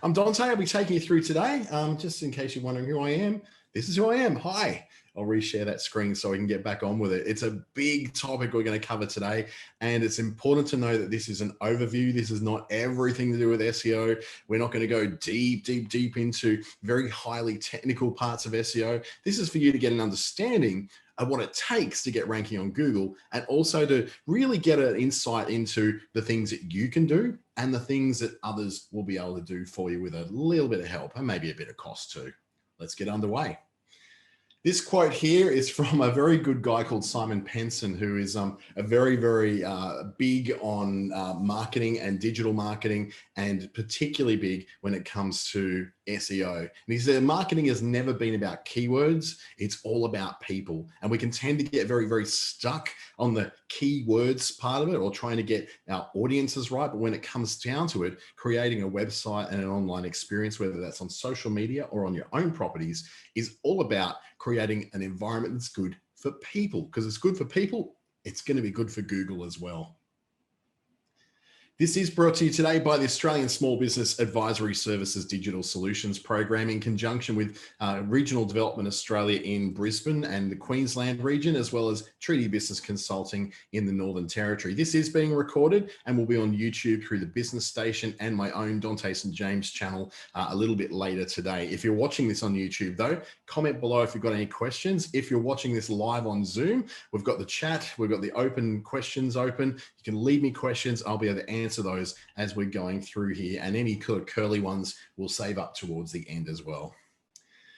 I'm Dante. I'll be taking you through today. Just in case you're wondering who I am, this is who I am. Hi. I'll reshare that screen so we can get back on with it. It's a big topic we're going to cover today, and it's important to know that this is an overview. This is not everything to do with SEO. We're not going to go deep into very highly technical parts of SEO. This is for you to get an understanding of what it takes to get ranking on Google, and also to really get an insight into the things that you can do and the things that others will be able to do for you with a little bit of help and maybe a bit of cost too. Let's get underway. This quote here is from a very good guy called Simon Penson, who is a very big on marketing and digital marketing, and particularly big when it comes to SEO. And he said, marketing has never been about keywords. It's all about people. And we can tend to get very stuck on the keywords part of it, or trying to get our audiences right. But when it comes down to it, creating a website and an online experience, whether that's on social media or on your own properties, is all about creating an environment that's good for people. Because it's good for people, it's going to be good for Google as well. This is brought to you today by the Australian Small Business Advisory Services Digital Solutions Program, in conjunction with Regional Development Australia in Brisbane and the Queensland region, as well as Treaty Business Consulting in the Northern Territory. This is being recorded and will be on YouTube through the Business Station and my own Dante St James channel a little bit later today. If you're watching this on YouTube though, comment below if you've got any questions. If you're watching this live on Zoom, we've got the chat, we've got the open questions open. You can leave me questions. I'll be able to answer those as we're going through here, and any curly ones we'll save up towards the end as well.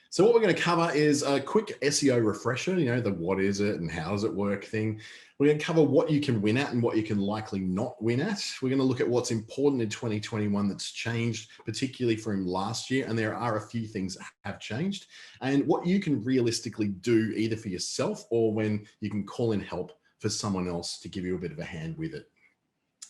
So what we're going to cover is a quick SEO refresher, the what is it and how does it work thing. We're going to cover what you can win at and what you can likely not win at. We're going to look at what's important in 2021 that's changed, particularly from last year, and there are a few things that have changed, and what you can realistically do either for yourself or when you can call in help for someone else to give you a bit of a hand with it.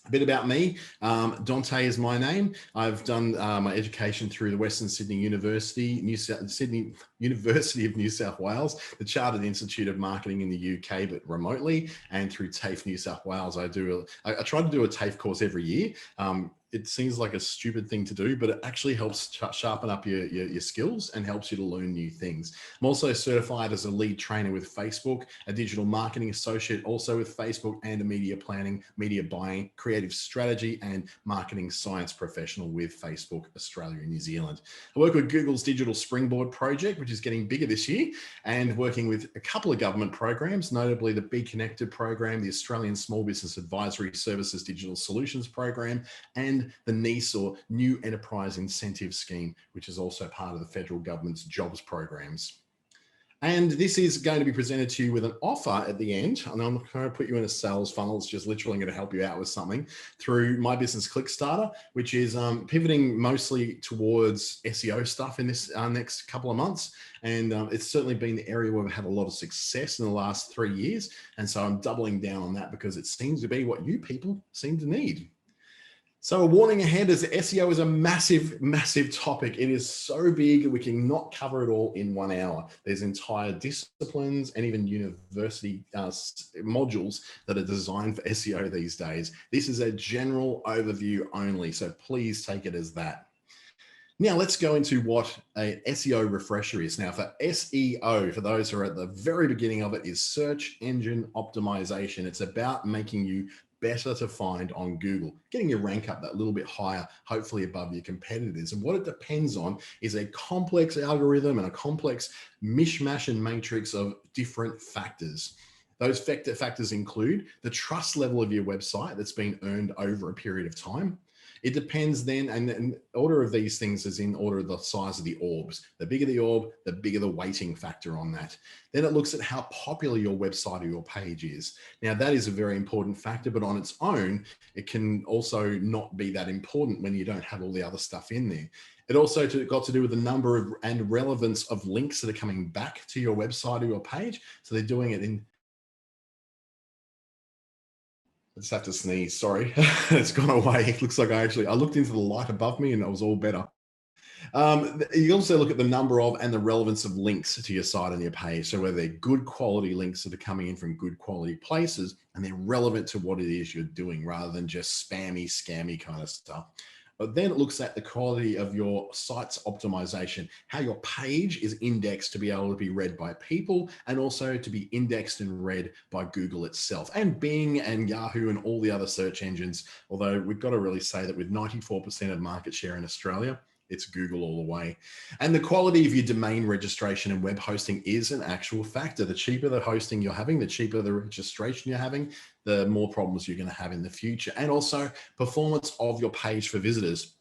A bit about me. Dante is my name. I've done my education through the Western Sydney University, Sydney University of New South Wales, the Chartered Institute of Marketing in the UK, but remotely, and through TAFE New South Wales. I try to do a TAFE course every year. It seems like a stupid thing to do, but it actually helps sharpen up your skills and helps you to learn new things. I'm also certified as a lead trainer with Facebook, a digital marketing associate also with Facebook, and a media planning, media buying, creative strategy, and marketing science professional with Facebook Australia and New Zealand. I work with Google's Digital Springboard project, which is getting bigger this year, and working with a couple of government programs, notably the Be Connected program, the Australian Small Business Advisory Services Digital Solutions program, and the NEIS, or New Enterprise Incentive Scheme, which is also part of the federal government's jobs programs. And this is going to be presented to you with an offer at the end. And I'm going to put you in a sales funnel. It's just literally going to help you out with something through my business Clickstarter, which is pivoting mostly towards SEO stuff in this next couple of months. And it's certainly been the area where we've had a lot of success in the last 3 years. And so I'm doubling down on that because it seems to be what you people seem to need. So a warning ahead is that SEO is a massive topic. It is so big, we cannot cover it all in 1 hour. There's entire disciplines and even university modules that are designed for SEO these days. This is a general overview only, so please take it as that. Now let's go into what a SEO refresher is. Now for SEO, for those who are at the very beginning of it, is search engine optimization. It's about making you better to find on Google, getting your rank up that little bit higher, hopefully above your competitors. And what it depends on is a complex algorithm and a complex mishmash and matrix of different factors. Those factors include the trust level of your website that's been earned over a period of time. It depends then, and in order of these things is in order of the size of the orbs. The bigger the orb, the bigger the weighting factor on that. Then it looks at how popular your website or your page is. Now that is a very important factor, but on its own, it can also not be that important when you don't have all the other stuff in there. It also got to do with the number of and relevance of links that are coming back to your website or your page. So they're doing it in, I just have to sneeze, sorry. It's gone away. It looks like I looked into the light above me and it was all better. You also look at the number of and the relevance of links to your site and your page. So whether they're good quality links that are coming in from good quality places and they're relevant to what it is you're doing rather than just spammy, scammy kind of stuff. But then it looks at the quality of your site's optimization, how your page is indexed to be able to be read by people and also to be indexed and read by Google itself and Bing and Yahoo and all the other search engines. Although we've got to really say that with 94% of market share in Australia, it's Google all the way. And the quality of your domain registration and web hosting is an actual factor. The cheaper the hosting you're having, the cheaper the registration you're having, the more problems you're going to have in the future. And also performance of your page for visitors.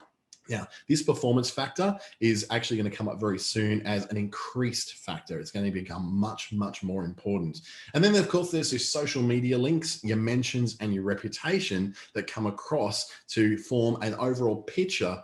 Now, this performance factor is actually going to come up very soon as an increased factor. It's going to become much, much more important. And then, of course, there's your social media links, your mentions, and your reputation that come across to form an overall picture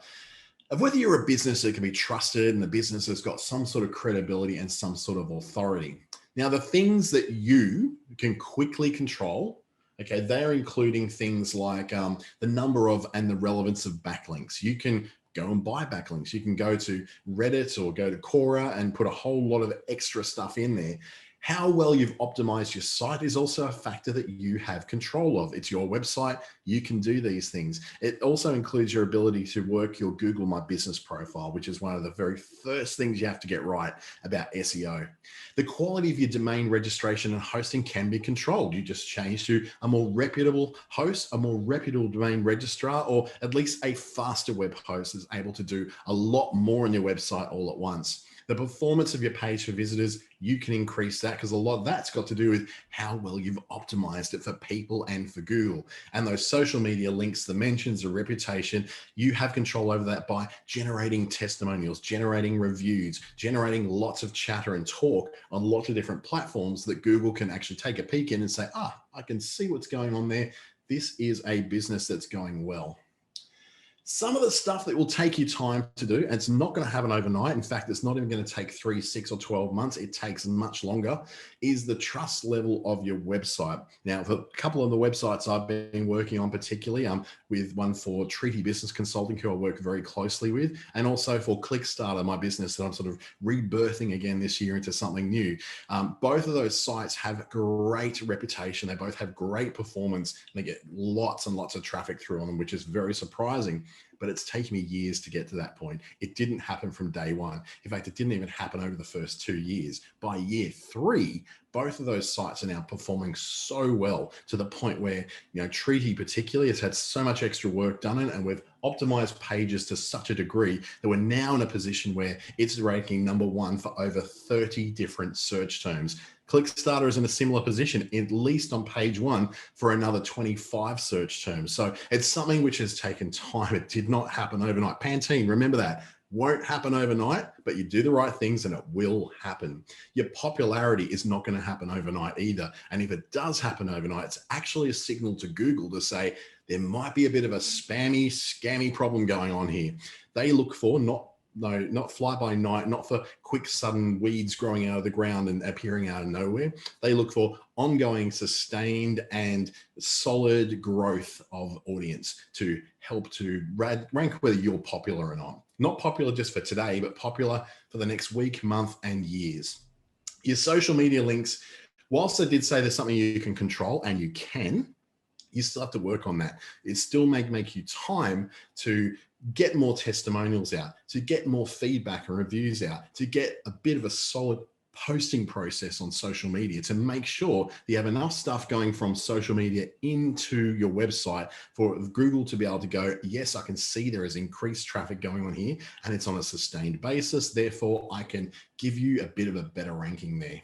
of whether you're a business that can be trusted and the business has got some sort of credibility and some sort of authority. Now, the things that you can quickly control, okay, they're including things like the number of and the relevance of backlinks. You can go and buy backlinks. You can go to Reddit or go to Quora and put a whole lot of extra stuff in there. How well you've optimized your site is also a factor that you have control of. It's your website. You can do these things. It also includes your ability to work your Google My Business profile, which is one of the very first things you have to get right about SEO. The quality of your domain registration and hosting can be controlled. You just change to a more reputable host, a more reputable domain registrar, or at least a faster web host that's able to do a lot more on your website all at once. The performance of your page for visitors, you can increase that because a lot of that's got to do with how well you've optimized it for people and for Google. And those social media links, the mentions, the reputation, you have control over that by generating testimonials, generating reviews, generating lots of chatter and talk on lots of different platforms that Google can actually take a peek in and say, I can see what's going on there. This is a business that's going well. Some of the stuff that will take you time to do, and it's not going to happen overnight. In fact, it's not even going to take 3, 6, or 12 months. It takes much longer, is the trust level of your website. Now, for a couple of the websites I've been working on, particularly with one for Treaty Business Consulting, who I work very closely with, and also for Clickstarter, my business that I'm sort of rebirthing again this year into something new. Both of those sites have great reputation. They both have great performance. And they get lots and lots of traffic through on them, which is very surprising. But it's taken me years to get to that point. It didn't happen from day one. In fact, it didn't even happen over the first 2 years. By year 3, both of those sites are now performing so well to the point where, Treaty particularly has had so much extra work done in, and we've optimized pages to such a degree that we're now in a position where it's ranking #1 for over 30 different search terms. Clickstarter is in a similar position, at least on page 1 for another 25 search terms. So it's something which has taken time. It did not happen overnight. Pantene, remember that. Won't happen overnight, but you do the right things and it will happen. Your popularity is not going to happen overnight either. And if it does happen overnight, it's actually a signal to Google to say there might be a bit of a spammy, scammy problem going on here. They look for not fly by night, not for quick, sudden weeds growing out of the ground and appearing out of nowhere. They look for ongoing, sustained, and solid growth of audience to help to rank whether you're popular or not. Not popular just for today, but popular for the next week, month, and years. Your social media links, whilst I did say there's something you can control, and you can, you still have to work on that. It still may make you time to get more testimonials out, to get more feedback and reviews out, to get a bit of a solid posting process on social media, to make sure that you have enough stuff going from social media into your website for Google to be able to go, yes, I can see there is increased traffic going on here and it's on a sustained basis. Therefore, I can give you a bit of a better ranking there.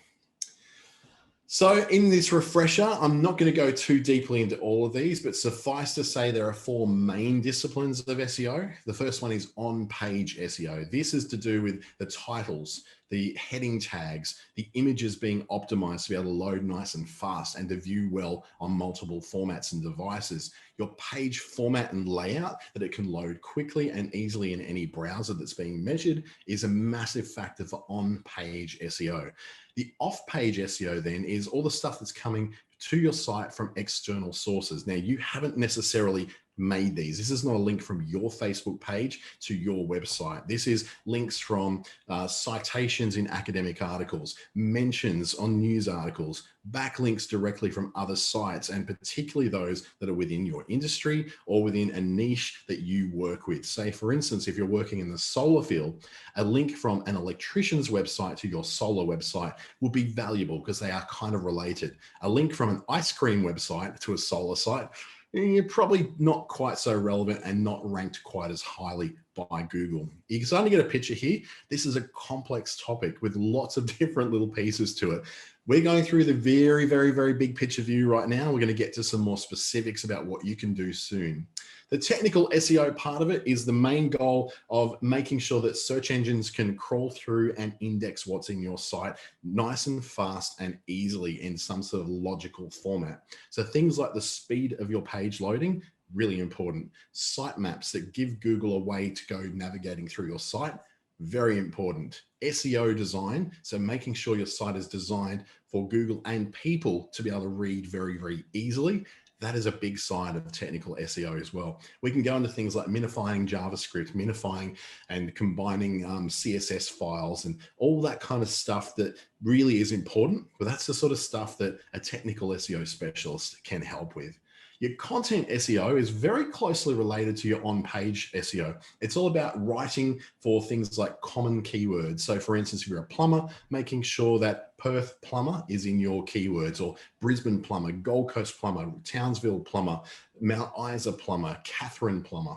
So in this refresher, I'm not going to go too deeply into all of these, but suffice to say there are 4 main disciplines of SEO. The first one is on-page SEO. This is to do with the titles, the heading tags, the images being optimized to be able to load nice and fast and to view well on multiple formats and devices. Your page format and layout, that it can load quickly and easily in any browser that's being measured, is a massive factor for on-page SEO. The off-page SEO then is all the stuff that's coming to your site from external sources. Now, you haven't necessarily made these. This is not a link from your Facebook page to your website. This is links from citations in academic articles, mentions on news articles, backlinks directly from other sites, and particularly those that are within your industry or within a niche that you work with. Say, for instance, if you're working in the solar field, a link from an electrician's website to your solar website will be valuable because they are kind of related. A link from an ice cream website to a solar site, you're probably not quite so relevant and not ranked quite as highly by Google. You can start to get a picture here. This is a complex topic with lots of different little pieces to it. We're going through the very, very, very big picture view right now. We're going to get to some more specifics about what you can do soon. The technical SEO part of it is the main goal of making sure that search engines can crawl through and index what's in your site nice and fast and easily in some sort of logical format. So things like the speed of your page loading, really important. Sitemaps that give Google a way to go navigating through your site, very important. SEO design, so making sure your site is designed for Google and people to be able to read very, very easily. That is a big side of technical SEO as well. We can go into things like minifying JavaScript, minifying and combining CSS files and all that kind of stuff that really is important. But that's the sort of stuff that a technical SEO specialist can help with. Your content SEO is very closely related to your on-page SEO. It's all about writing for things like common keywords. So for instance, if you're a plumber, making sure that Perth plumber is in your keywords, or Brisbane plumber, Gold Coast plumber, Townsville plumber, Mount Isa plumber, Catherine plumber.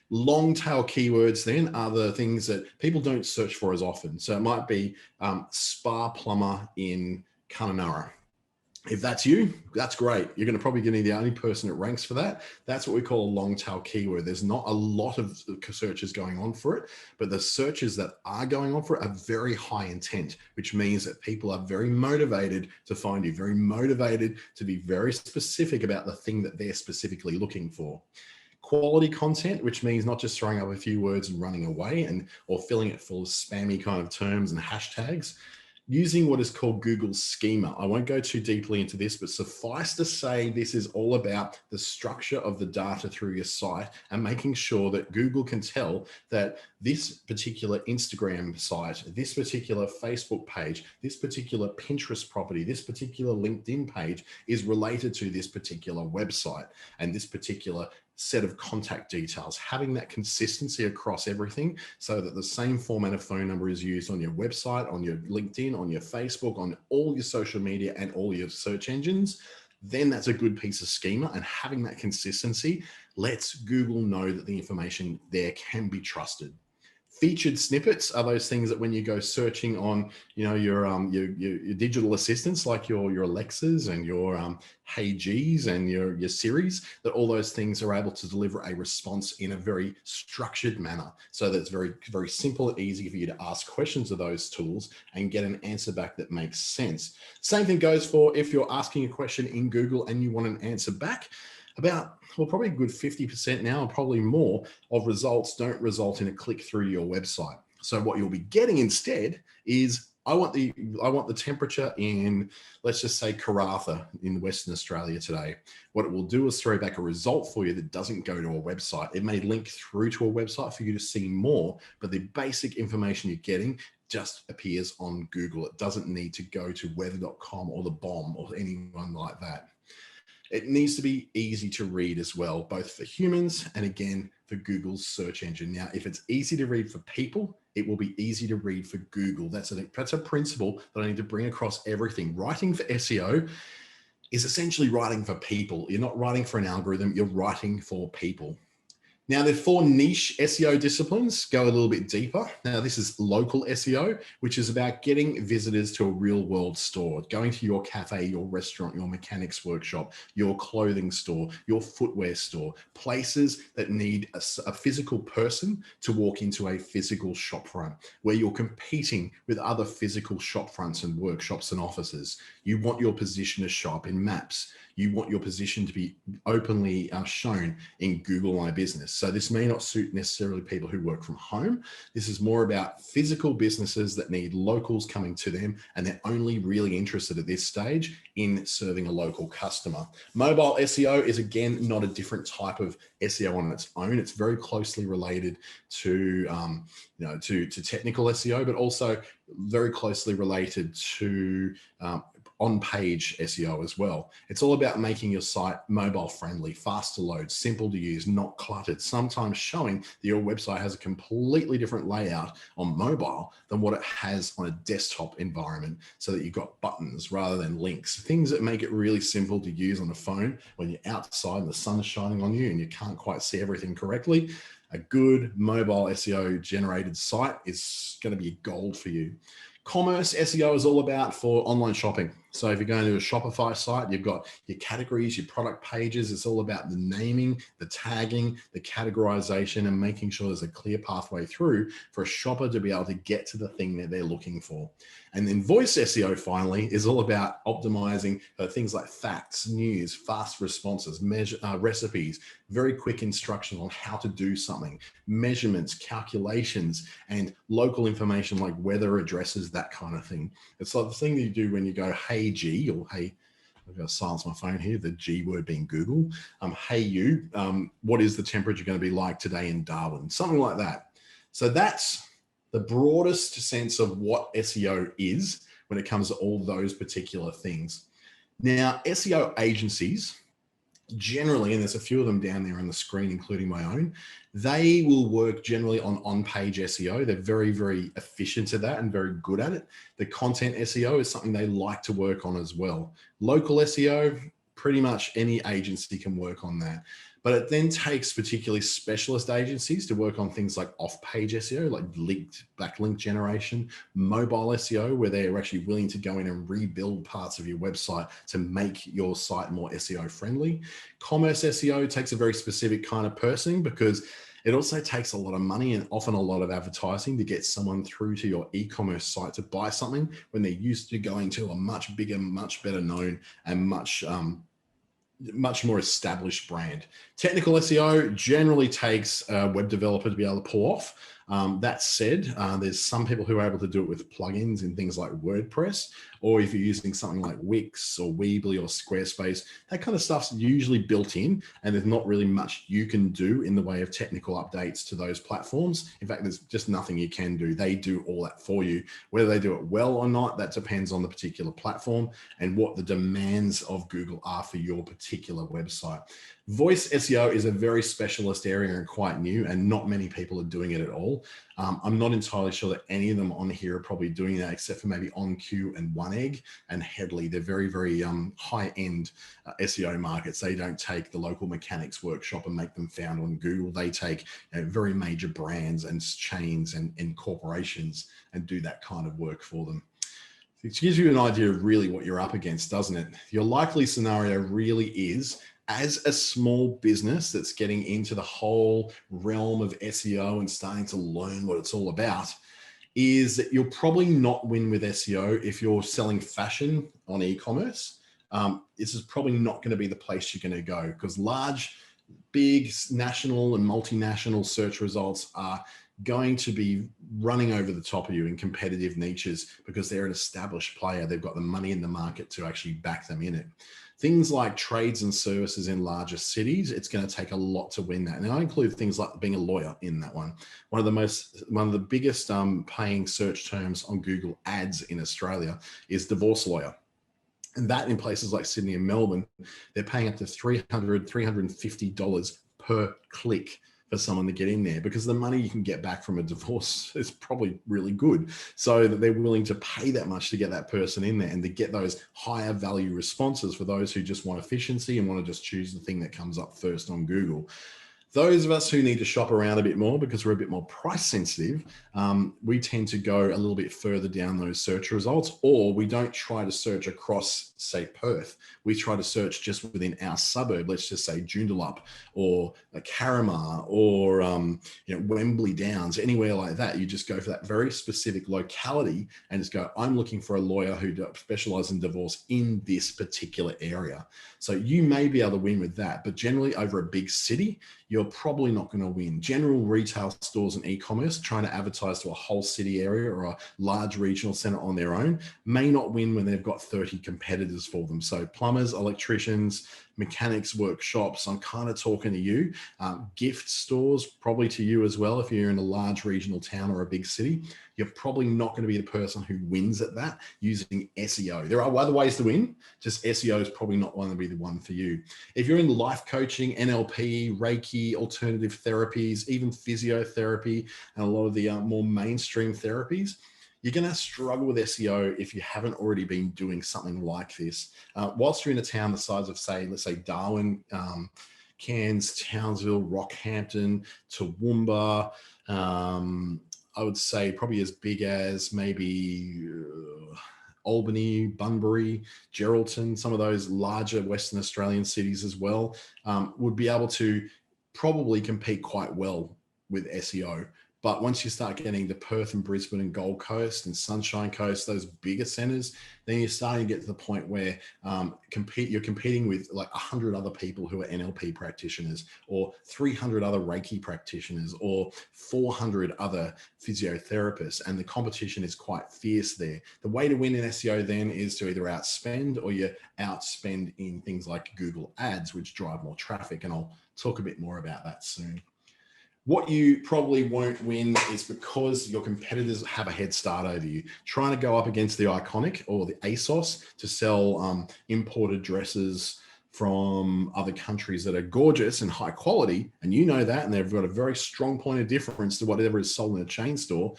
Long tail keywords then are the things that people don't search for as often. So it might be spa plumber in Kununurra. If that's you, that's great. You're going to probably be the only person that ranks for that. That's what we call a long tail keyword. There's not a lot of searches going on for it, but the searches that are going on for it are very high intent, which means that people are very motivated to find you, very motivated to be very specific about the thing that they're specifically looking for. Quality content, which means not just throwing up a few words and running away or filling it full of spammy kind of terms and hashtags. Using what is called Google's schema. I won't go too deeply into this, but suffice to say, this is all about the structure of the data through your site and making sure that Google can tell that this particular Instagram site, this particular Facebook page, this particular Pinterest property, this particular LinkedIn page is related to this particular website and this particular set of contact details, having that consistency across everything so that the same format of phone number is used on your website, on your LinkedIn, on your Facebook, on all your social media and all your search engines, then that's a good piece of schema. And having that consistency lets Google know that the information there can be trusted. Featured snippets are those things that when you go searching on, your digital assistants like your Alexas and your Hey G's and your Siris, that all those things are able to deliver a response in a very structured manner, so that it's very, very simple and easy for you to ask questions of those tools and get an answer back that makes sense. Same thing goes for if you're asking a question in Google and you want an answer back. Probably a good 50% now, and probably more, of results don't result in a click through to your website. So what you'll be getting instead is, I want the temperature in, let's just say, Karratha in Western Australia today. What it will do is throw back a result for you that doesn't go to a website. It may link through to a website for you to see more, but the basic information you're getting just appears on Google. It doesn't need to go to weather.com or the bomb or anyone like that. It needs to be easy to read as well, both for humans and again, for Google's search engine. Now, if it's easy to read for people, it will be easy to read for Google. That's a principle that I need to bring across everything. Writing for SEO is essentially writing for people. You're not writing for an algorithm, you're writing for people. Now, the 4 niche SEO disciplines go a little bit deeper. Now, this is local SEO, which is about getting visitors to a real world store, going to your cafe, your restaurant, your mechanics workshop, your clothing store, your footwear store, places that need a physical person to walk into a physical shop front, where you're competing with other physical shop fronts and workshops and offices. You want your position to shop in maps. You want your position to be openly shown in Google My Business. So this may not suit necessarily people who work from home. This is more about physical businesses that need locals coming to them, and they're only really interested at this stage in serving a local customer. Mobile SEO is, again, not a different type of SEO on its own. It's very closely related to, to technical SEO, but also very closely related to on-page SEO as well. It's all about making your site mobile friendly, fast to load, simple to use, not cluttered, sometimes showing that your website has a completely different layout on mobile than what it has on a desktop environment, so that you've got buttons rather than links, things that make it really simple to use on a phone when you're outside and the sun is shining on you and you can't quite see everything correctly. A good mobile SEO generated site is going to be gold for you. Commerce SEO is all about for online shopping. So if you're going to a Shopify site, you've got your categories, your product pages. It's all about the naming, the tagging, the categorization, and making sure there's a clear pathway through for a shopper to be able to get to the thing that they're looking for. And then voice SEO finally is all about optimizing things like facts, news, fast responses, recipes, very quick instruction on how to do something, measurements, calculations, and local information like weather addresses, that kind of thing. It's like the thing that you do when you go, hey G, or hey, I've got to silence my phone here, the G word being Google. Hey you, what is the temperature going to be like today in Darwin? Something like that. So that's the broadest sense of what SEO is when it comes to all those particular things. Now, SEO agencies, generally, and there's a few of them down there on the screen, including my own, they will work generally on-page SEO. They're very, very efficient at that and very good at it. The content SEO is something they like to work on as well. Local SEO, pretty much any agency can work on that. But it then takes particularly specialist agencies to work on things like off-page SEO, like backlink generation, mobile SEO, where they're actually willing to go in and rebuild parts of your website to make your site more SEO friendly. Commerce SEO takes a very specific kind of person, because it also takes a lot of money and often a lot of advertising to get someone through to your e-commerce site to buy something when they're used to going to a much bigger, much better known and much more established brand. Technical SEO generally takes a web developer to be able to pull off. That said, there's some people who are able to do it with plugins and things like WordPress, or if you're using something like Wix or Weebly or Squarespace, that kind of stuff's usually built in, and there's not really much you can do in the way of technical updates to those platforms. In fact, there's just nothing you can do. They do all that for you. Whether they do it well or not, that depends on the particular platform and what the demands of Google are for your particular website. Voice SEO is a very specialist area and quite new, and not many people are doing it at all. I'm not entirely sure that any of them on here are probably doing that, except for maybe OnQ and One Egg and Headley. They're very, very high-end SEO markets. They don't take the local mechanics workshop and make them found on Google. They take very major brands and chains and corporations and do that kind of work for them. It gives you an idea of really what you're up against, doesn't it? Your likely scenario really is, as a small business that's getting into the whole realm of SEO and starting to learn what it's all about, is that you'll probably not win with SEO if you're selling fashion on e-commerce. This is probably not going to be the place you're going to go, because large, big national and multinational search results are going to be running over the top of you in competitive niches because they're an established player. They've got the money in the market to actually back them in it. Things like trades and services in larger cities, it's going to take a lot to win that. And I include things like being a lawyer in that one. One of the biggest paying search terms on Google Ads in Australia is divorce lawyer. And that in places like Sydney and Melbourne, they're paying up to $300, $350 per click for someone to get in there, because the money you can get back from a divorce is probably really good. So that they're willing to pay that much to get that person in there and to get those higher value responses for those who just want efficiency and want to just choose the thing that comes up first on Google. Those of us who need to shop around a bit more because we're a bit more price sensitive, we tend to go a little bit further down those search results, or we don't try to search across, say, Perth. We try to search just within our suburb, let's just say Joondalup or Carramar or Wembley Downs, anywhere like that. You just go for that very specific locality and just go, I'm looking for a lawyer who specializes in divorce in this particular area. So you may be able to win with that, but generally over a big city, you're probably not going to win. General retail stores and e-commerce trying to advertise to a whole city area or a large regional center on their own may not win when they've got 30 competitors for them. So plumbers, electricians, mechanics, workshops, I'm kind of talking to you. Gift stores, probably to you as well. If you're in a large regional town or a big city, you're probably not going to be the person who wins at that using SEO. There are other ways to win, just SEO is probably not going to be the one for you. If you're in life coaching, NLP, Reiki, alternative therapies, even physiotherapy, and a lot of the more mainstream therapies, you're going to struggle with SEO if you haven't already been doing something like this. Whilst you're in a town the size of, say, let's say Darwin, Cairns, Townsville, Rockhampton, Toowoomba, I would say probably as big as maybe Albany, Bunbury, Geraldton, some of those larger Western Australian cities as well, would be able to probably compete quite well with SEO. But once you start getting to Perth and Brisbane and Gold Coast and Sunshine Coast, those bigger centers, then you're starting to get to the point where you're competing with like 100 other people who are NLP practitioners, or 300 other Reiki practitioners, or 400 other physiotherapists. And the competition is quite fierce there. The way to win in SEO then is to either outspend, or you outspend in things like Google ads, which drive more traffic. And I'll talk a bit more about that soon. What you probably won't win is because your competitors have a head start over you. Trying to go up against the Iconic or the ASOS to sell imported dresses from other countries that are gorgeous and high quality, and you know that, and they've got a very strong point of difference to whatever is sold in a chain store.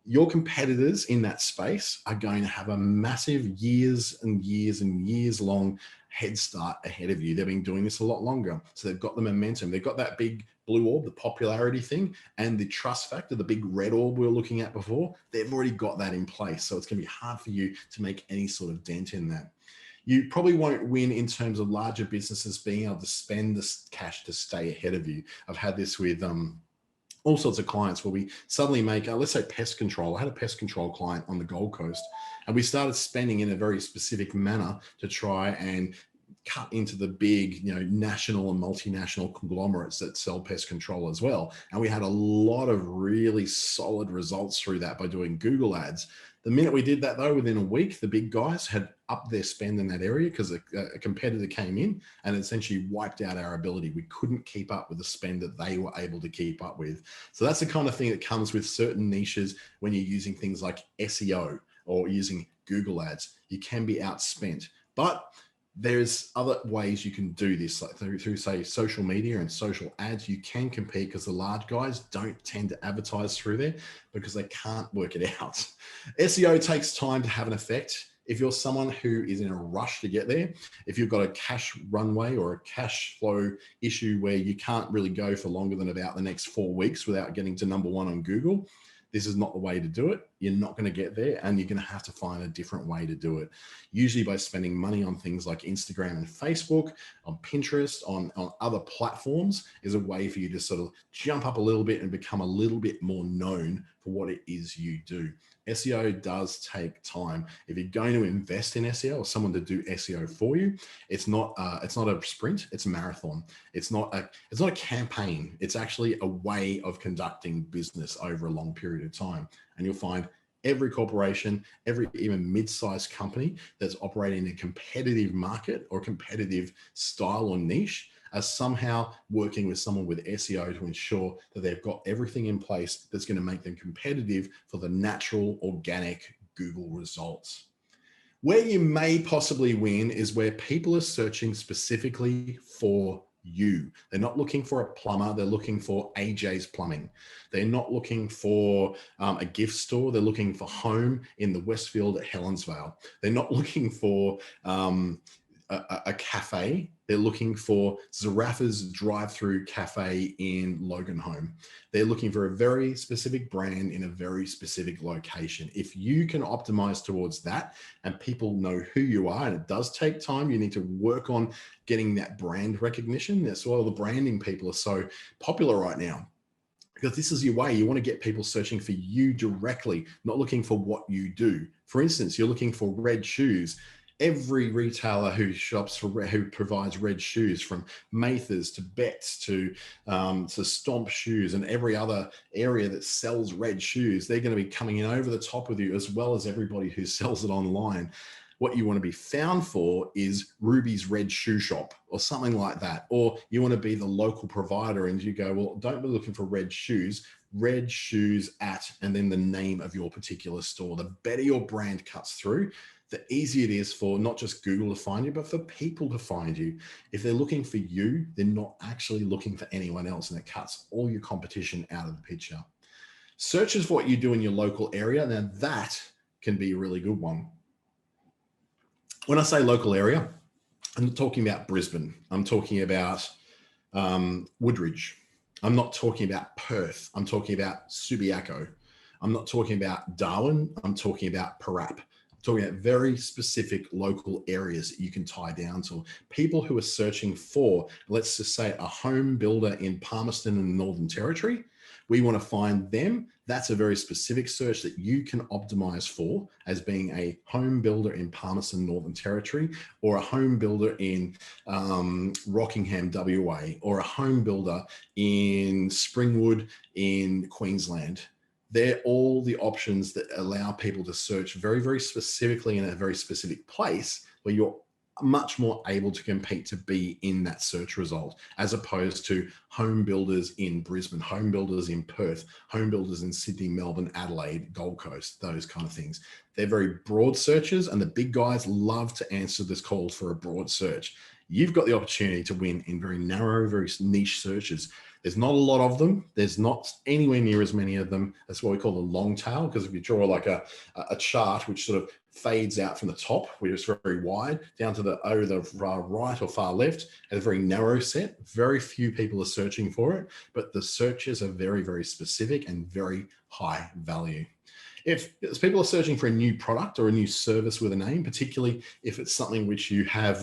Your competitors in that space are going to have a massive years and years and years long head start ahead of you. They've been doing this a lot longer. So they've got the momentum. They've got that big blue orb, the popularity thing, and the trust factor, the big red orb we were looking at before. They've already got that in place. So it's going to be hard for you to make any sort of dent in that. You probably won't win in terms of larger businesses being able to spend this cash to stay ahead of you. I've had this with all sorts of clients where we suddenly make, let's say pest control. I had a pest control client on the Gold Coast, and we started spending in a very specific manner to try and cut into the big, national and multinational conglomerates that sell pest control as well. And we had a lot of really solid results through that by doing Google ads. The minute we did that though, within a week, the big guys had upped their spend in that area because a competitor came in and essentially wiped out our ability. We couldn't keep up with the spend that they were able to keep up with. So that's the kind of thing that comes with certain niches when you're using things like SEO or using Google ads. You can be outspent, but there's other ways you can do this, like through say social media and social ads. You can compete because the large guys don't tend to advertise through there because they can't work it out. SEO takes time to have an effect. If you're someone who is in a rush to get there, if you've got a cash runway or a cash flow issue where you can't really go for longer than about the next 4 weeks without getting to number one on Google, this is not the way to do it. You're not going to get there, and you're going to have to find a different way to do it. Usually by spending money on things like Instagram and Facebook, on Pinterest, on other platforms is a way for you to sort of jump up a little bit and become a little bit more known for what it is you do. SEO does take time. If you're going to invest in SEO or someone to do SEO for you, it's not a sprint, it's a marathon. It's not a campaign. It's actually a way of conducting business over a long period of time. And you'll find every corporation, every even mid-sized company that's operating in a competitive market or competitive style or niche are somehow working with someone with SEO to ensure that they've got everything in place that's going to make them competitive for the natural, organic Google results. Where you may possibly win is where people are searching specifically for you. They're not looking for a plumber. They're looking for AJ's Plumbing. They're not looking for a gift store. They're looking for home in the Westfield at Helensvale. They're not looking for a cafe. They're looking for Zarafa's drive-through cafe in Loganholme. They're looking for a very specific brand in a very specific location. If you can optimize towards that and people know who you are, and it does take time, you need to work on getting that brand recognition. That's why all the branding people are so popular right now, because this is your way. You want to get people searching for you directly, not looking for what you do. For instance, you're looking for red shoes. every retailer who provides red shoes, from Mathers to Betts to Stomp Shoes and every other area that sells red shoes, they're going to be coming in over the top with you, as well as everybody who sells it online. What you want to be found for is Ruby's Red Shoe Shop or something like that. Or you want to be the local provider and you go, well, don't be looking for red shoes at, and then the name of your particular store. The better your brand cuts through, the easier it is for not just Google to find you, but for people to find you. If they're looking for you, they're not actually looking for anyone else, and it cuts all your competition out of the picture. Search is what you do in your local area. Now that can be a really good one. When I say local area, I'm not talking about Brisbane. I'm talking about Woodridge. I'm not talking about Perth. I'm talking about Subiaco. I'm not talking about Darwin. I'm talking about Parap. I'm talking about very specific local areas that you can tie down to. People who are searching for, let's just say, a home builder in Palmerston in the Northern Territory. We want to find them. That's a very specific search that you can optimize for as being a home builder in Palmerston, Northern Territory, or a home builder in Rockingham, WA, or a home builder in Springwood in Queensland. They're all the options that allow people to search very, very specifically in a very specific place where you're much more able to compete to be in that search result, as opposed to home builders in Brisbane, home builders in Perth, home builders in Sydney, Melbourne, Adelaide, Gold Coast, those kind of things. They're very broad searches, and the big guys love to answer this call for a broad search. You've got the opportunity to win in very narrow, very niche searches. There's not a lot of them. There's not anywhere near as many of them. That's what we call the long tail, because if you draw like a chart which sort of fades out from the top, where it's very wide, down to the far right or far left, and a very narrow set, very few people are searching for it, but the searches are very, very specific and very high value. If people are searching for a new product or a new service with a name, particularly if it's something which you have,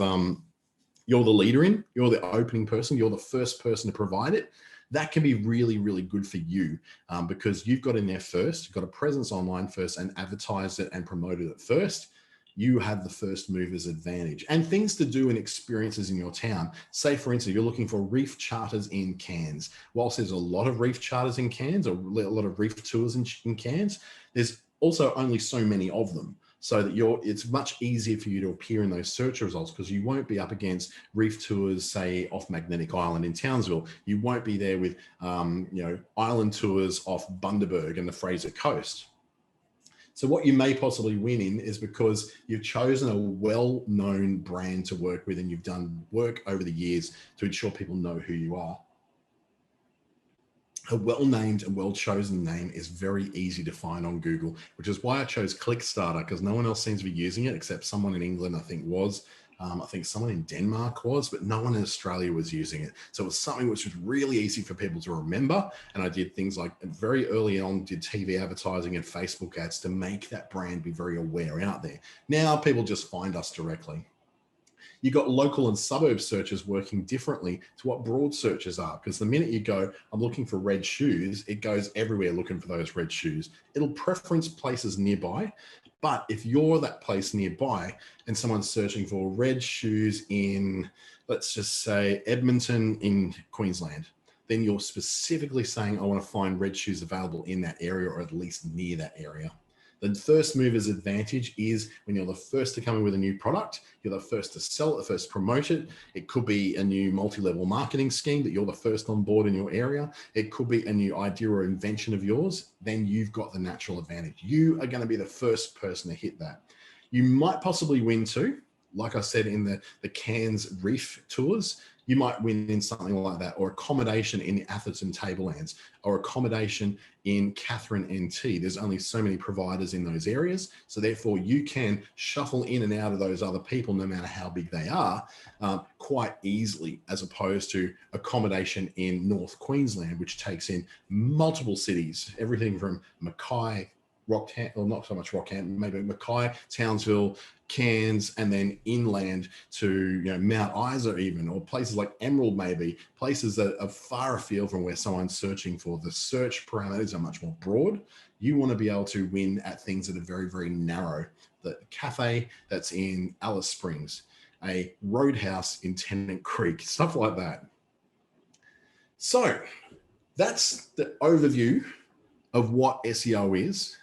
you're the leader in, you're the opening person, you're the first person to provide it, that can be really, really good for you because you've got in there first, you've got a presence online first and advertised it and promoted it first. You have the first mover's advantage. And things to do and experiences in your town. Say, for instance, you're looking for reef charters in Cairns. Whilst there's a lot of reef charters in Cairns, or a lot of reef tours in Cairns, there's also only so many of them. So that it's much easier for you to appear in those search results, because you won't be up against reef tours, say off Magnetic Island in Townsville. You won't be there with, island tours off Bundaberg and the Fraser Coast. So what you may possibly win in is because you've chosen a well-known brand to work with, and you've done work over the years to ensure people know who you are. A well-named and well-chosen name is very easy to find on Google, which is why I chose Clickstarter, because no one else seems to be using it except someone in England, I think was. I think someone in Denmark was, but no one in Australia was using it. So it was something which was really easy for people to remember. And I did things like very early on, did TV advertising and Facebook ads to make that brand be very aware out there. Now people just find us directly. You've got local and suburb searches working differently to what broad searches are, because the minute you go, I'm looking for red shoes, it goes everywhere looking for those red shoes. It'll preference places nearby, but if you're that place nearby and someone's searching for red shoes in, let's just say, Edmonton in Queensland, then you're specifically saying, I want to find red shoes available in that area, or at least near that area. The first mover's advantage is when you're the first to come in with a new product, you're the first to sell it, the first to promote it. It could be a new multi-level marketing scheme that you're the first on board in your area. It could be a new idea or invention of yours. Then you've got the natural advantage. You are going to be the first person to hit that. You might possibly win too. Like I said, in the Cairns Reef tours, you might win in something like that, or accommodation in the Atherton Tablelands, or accommodation in Catherine NT. There's only so many providers in those areas. So therefore you can shuffle in and out of those other people, no matter how big they are, quite easily, as opposed to accommodation in North Queensland, which takes in multiple cities, everything from Mackay, Rockhampton, or not so much Rockhampton, maybe Mackay, Townsville, Cairns, and then inland to Mount Isa even, or places like Emerald, maybe places that are far afield from where someone's searching for. The search parameters are much more broad. You want to be able to win at things that are very, very narrow. The cafe that's in Alice Springs, a roadhouse in Tennant Creek, stuff like that. So that's the overview of what SEO is,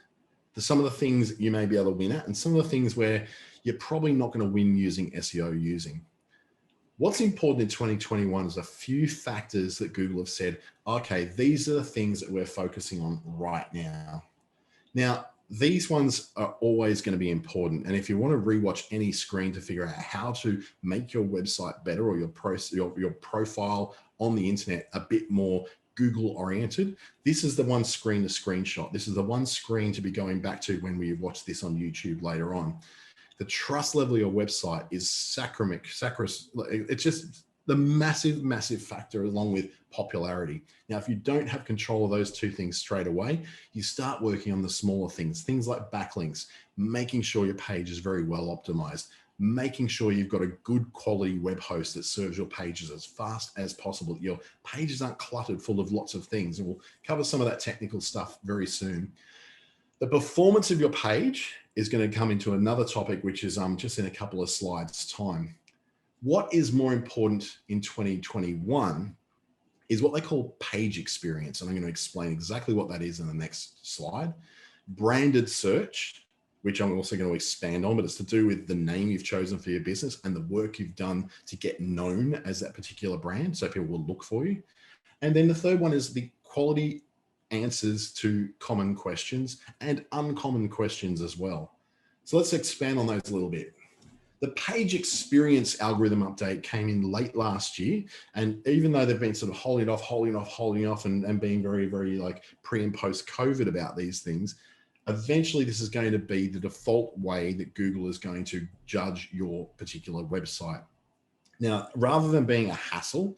some of the things you may be able to win at, and some of the things where you're probably not going to win using SEO using. What's important in 2021 is a few factors that Google have said, okay, these are the things that we're focusing on right now. Now, these ones are always going to be important. And if you want to rewatch any screen to figure out how to make your website better or your profile on the internet a bit more Google oriented, this is the one screen to screenshot. This is the one screen to be going back to when we watch this on YouTube later on. The trust level of your website is it's just the massive factor along with popularity. Now, if you don't have control of those two things straight away, you start working on the smaller things like backlinks, making sure your page is very well optimized, making sure you've got a good quality web host that serves your pages as fast as possible. Your pages aren't cluttered full of lots of things. And we'll cover some of that technical stuff very soon. The performance of your page is going to come into another topic, which is just in a couple of slides' time. What is more important in 2021 is what they call page experience. And I'm going to explain exactly what that is in the next slide. Branded search, which I'm also going to expand on, but it's to do with the name you've chosen for your business and the work you've done to get known as that particular brand, so people will look for you. And then the third one is the quality answers to common questions and uncommon questions as well. So let's expand on those a little bit. The page experience algorithm update came in late last year. And even though they've been sort of holding off and being very, very like pre and post COVID about these things, eventually this is going to be the default way that Google is going to judge your particular website. Now, rather than being a hassle,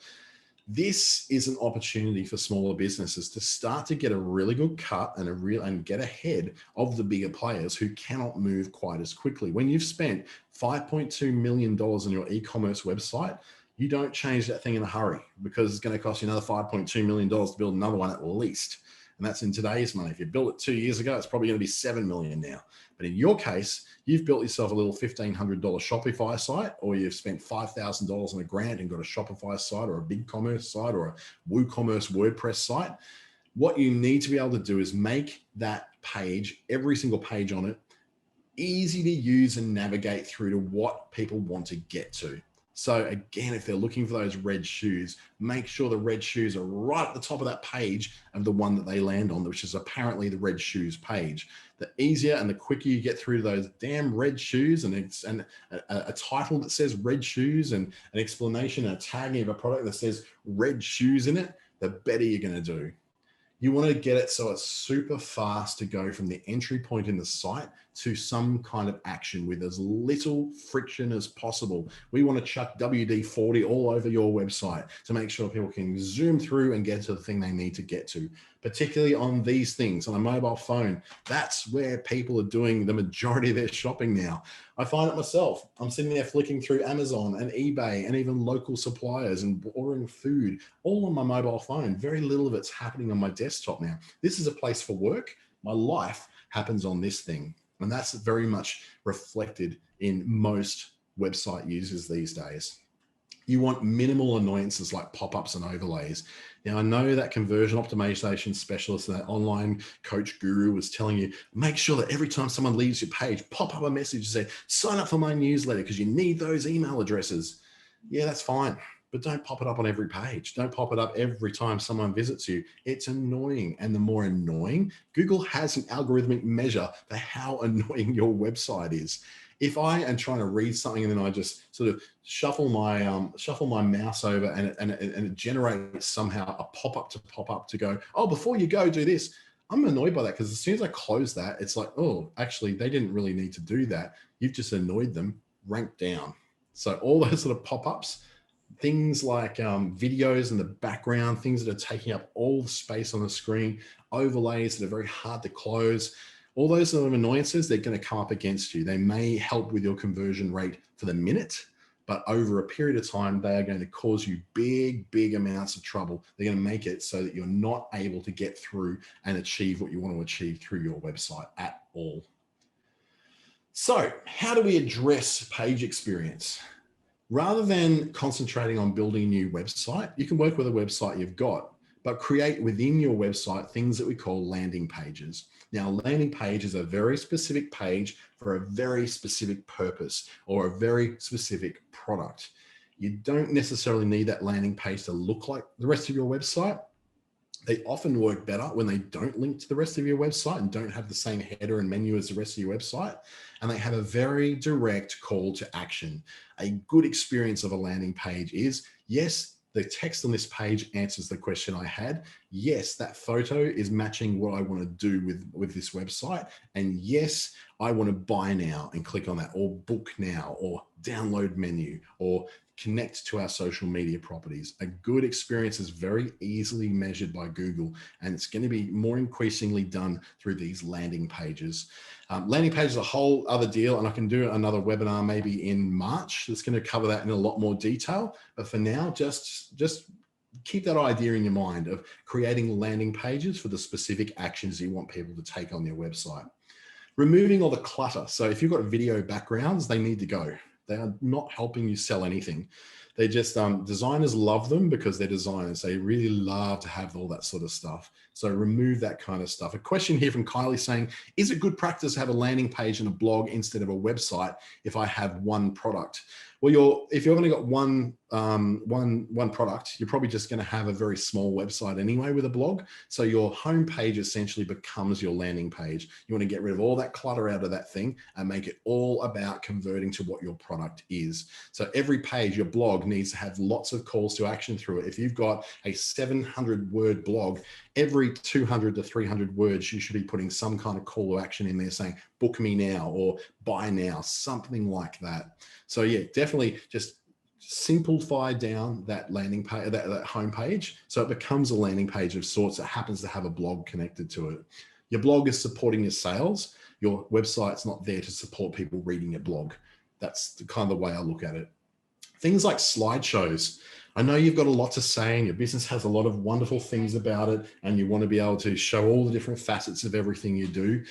this is an opportunity for smaller businesses to start to get a really good cut and get ahead of the bigger players who cannot move quite as quickly. When you've spent $5.2 million on your e-commerce website, you don't change that thing in a hurry because it's going to cost you another $5.2 million to build another one at least. And that's in today's money. If you built it 2 years ago, it's probably going to be $7 million now. But in your case, you've built yourself a little $1,500 Shopify site, or you've spent $5,000 on a grant and got a Shopify site or a BigCommerce site or a WooCommerce WordPress site. What you need to be able to do is make that page, every single page on it, easy to use and navigate through to what people want to get to. So again, if they're looking for those red shoes, make sure the red shoes are right at the top of that page of the one that they land on, which is apparently the red shoes page. The easier and the quicker you get through those damn red shoes and a title that says red shoes and an explanation and a tagging of a product that says red shoes in it, the better you're going to do. You want to get it so it's super fast to go from the entry point in the site to some kind of action with as little friction as possible. We want to chuck WD-40 all over your website to make sure people can zoom through and get to the thing they need to get to, particularly on these things, on a mobile phone. That's where people are doing the majority of their shopping now. I find it myself. I'm sitting there flicking through Amazon and eBay and even local suppliers and ordering food all on my mobile phone. Very little of it's happening on my desktop now. This is a place for work. My life happens on this thing. And that's very much reflected in most website users these days. You want minimal annoyances like pop-ups and overlays. Now, I know that conversion optimization specialist, that online coach guru was telling you, make sure that every time someone leaves your page, pop up a message and say, sign up for my newsletter because you need those email addresses. Yeah, that's fine. But don't pop it up on every page. Don't pop it up every time someone visits you. It's annoying. And the more annoying, Google has an algorithmic measure for how annoying your website is. If I am trying to read something and then I just sort of shuffle my mouse over and it generates somehow a pop-up to go, oh, before you go, do this. I'm annoyed by that because as soon as I close that, it's like, oh, actually, they didn't really need to do that. You've just annoyed them, rank down. So all those sort of pop-ups, things like videos in the background, things that are taking up all the space on the screen, overlays that are very hard to close, all those sort of annoyances, they're going to come up against you. They may help with your conversion rate for the minute, but over a period of time, they are going to cause you big amounts of trouble. They're going to make it so that you're not able to get through and achieve what you want to achieve through your website at all. So how do we address page experience? Rather than concentrating on building a new website, you can work with a website you've got, but create within your website things that we call landing pages. Now, a landing page is a very specific page for a very specific purpose or a very specific product. You don't necessarily need that landing page to look like the rest of your website. They often work better when they don't link to the rest of your website and don't have the same header and menu as the rest of your website. And they have a very direct call to action. A good experience of a landing page is, yes, the text on this page answers the question I had. Yes, that photo is matching what I want to do with this website. And yes, I want to buy now and click on that, or book now, or download menu, or connect to our social media properties. A good experience is very easily measured by Google, and it's going to be more increasingly done through these landing pages. Landing page is a whole other deal, and I can do another webinar maybe in March that's going to cover that in a lot more detail. But for now, just keep that idea in your mind of creating landing pages for the specific actions you want people to take on your website. Removing all the clutter. So if you've got video backgrounds, they need to go. They are not helping you sell anything. They just, designers love them because they're designers. They really love to have all that sort of stuff. So remove that kind of stuff. A question here from Kylie saying, is it good practice to have a landing page and a blog instead of a website if I have one product? Well, if you've only got one product, you're probably just going to have a very small website anyway with a blog. So your homepage essentially becomes your landing page. You want to get rid of all that clutter out of that thing and make it all about converting to what your product is. So every page, your blog needs to have lots of calls to action through it. If you've got a 700-word blog, every 200 to 300 words, you should be putting some kind of call to action in there saying, book me now or buy now, something like that. So yeah, definitely just simplify down that landing page, that home page, so it becomes a landing page of sorts that happens to have a blog connected to it. Your blog is supporting your sales. Your website's not there to support people reading your blog. That's the kind of the way I look at it. Things like slideshows. I know you've got a lot to say and your business has a lot of wonderful things about it and you want to be able to show all the different facets of everything you do.